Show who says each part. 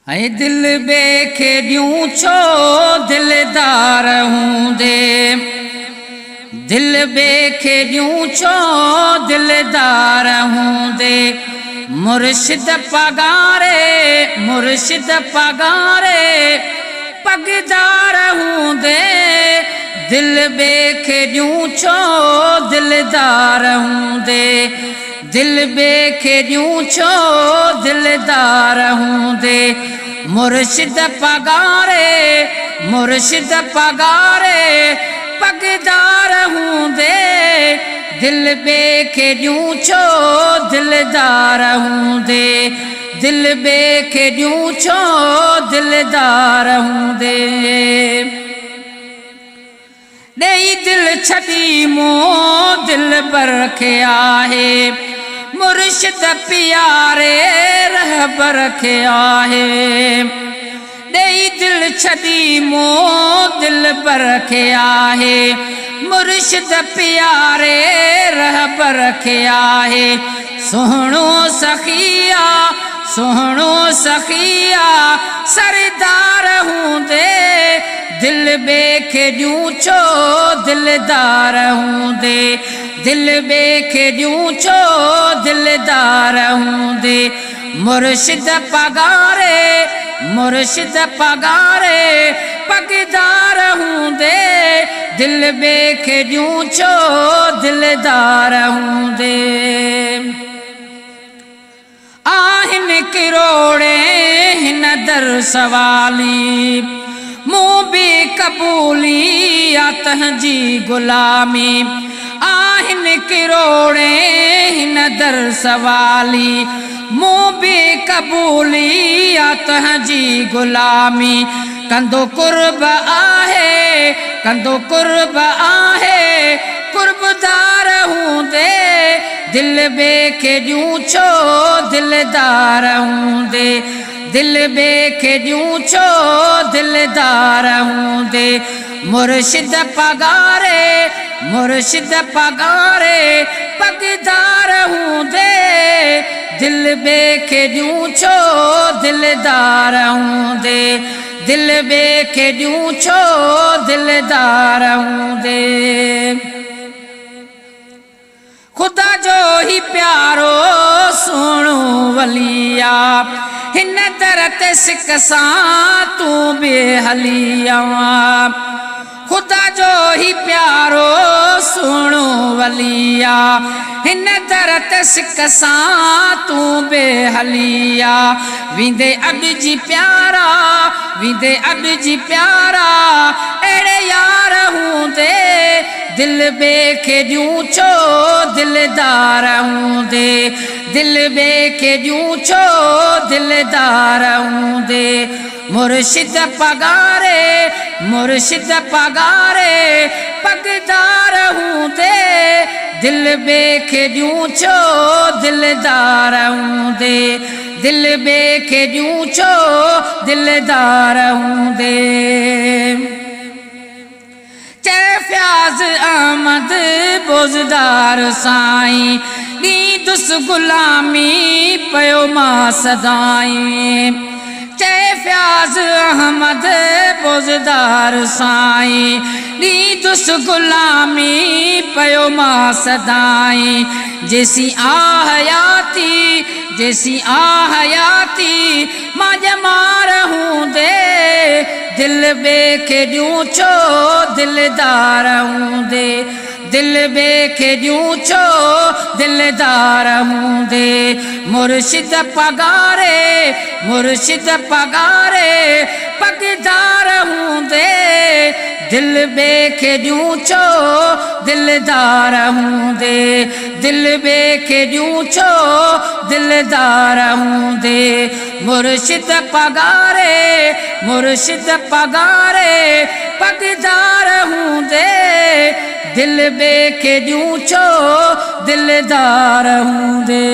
Speaker 1: ऐं दिल बे खे ॾियूं छो दिलदार हूंदे, दिल बे खे ॾियूं छो दिलदार हूंदे। मुर्शिद पगारे मुर्शिद पगारे पगदार हूंदे, दिल बे खे ॾियूं छो दिलदार हूंदे, दिल बे खे ॾियूं छो दिलदार हूंदे। मुर्शिद पगारे मुर्शिद पगारे पगदार हूंदे, दिल बे खे ॾियूं छो दिलदार हूंदे, दिल बे खे ॾियूं छो दिलदार हूंदे। ॾेई दिल छॾी मूं दिल बर खे आहे, मुर्शिद प्यारे रहबर खे आहे। ॾेई दिल छॾी मूं दिल बर खे आहे, मुर्शिद प्यारे रहबर खे आहे। सुहिणो सखिया सुहिणो सखिया सरदार हूंदे, दिल बे खे ॾियूं छो दिलदार हूंदे, दिल बे खे ॾियूं छो दिलदार हूंदे। मुर्शिद पगारे मुर्शिद पगारे पगदार हूंदे, दिल बे खे ॾियूं छो दिलदार हूंदे। आहिनि किरोड़े हिन दर सवाली, मूं बि क़बूली आ तंहिंजी ग़ुलामी। आहिनि किरोड़े हिन दर सवाली, मूं बि क़बूली आ तंहिंजी ग़ुलामी। कंदो कुर्ब आहे कंदो कुर्ब आहे कुर्बदार हूंदे, दिल बे खे ॾियूं छो दिलदार हूंदे, दिल बे खे ॾियूं छो दिलदार हूंदे। मुर्शिद पगारे मुर्शिद पगारे पगदार हूंदे, दिल बे खे ॾियूं छो दिलदार हूंदे, दिल बे खे ॾियूं छो दिलदार हूंदे। ख़ुदा जो ही प्यारो सुहिणो वलिया, हिन दर ते सिक सां तूं बि हली आवां। ख़ुदा जो ही प्यारो सुहिणो वलिया, हिन दर ते सिक सां तूं बि हली आ। वेंदे अॼु जी प्यारा वेंदे अॼु जी प्यारा अहिड़े यार हूंदे, दिल बे खे ॾियूं छो दिलदार हूंदे, दिल बे खे ॾियूं छो दिलदार हूंदे। मुर्शिद पगारे मुर्शिद पगारे पगदार हूंदे, दिल बे खे ॾियूं छो दिलदार हूंदे, दिल बे खे ॾियूं छो दिलदार हूंदे। फयाज़ अहमद बोज़दार साईं, ॾींदुसि ग़ुलामी पयो मां सदाईं। फयाज़ अहमद बोज़दार साईं, ॾींदुसि ग़ुलामी पयो मां सदाईं। जेसी आ हयाती जेसी आ हयाती मां ॼमार हूंदे, दिल बे खे ॾियूं छो दिलदार हूंदे, दिल बे खे ॾियूं छो दिलदार हूंदे। मुर्शिद पगारे मुर्शिद पगारे पगदार हूंदे, दिल बे खे ॾियूं छो दिलदार हूंदे, दिल बे खे ॾियूं छो दिलदार हूंदे। मुर्शिद पगारे मुर्शिद पगारे पगदार हूंदे, दिल बे खे ॾियूं छो दिलदार हूंदे।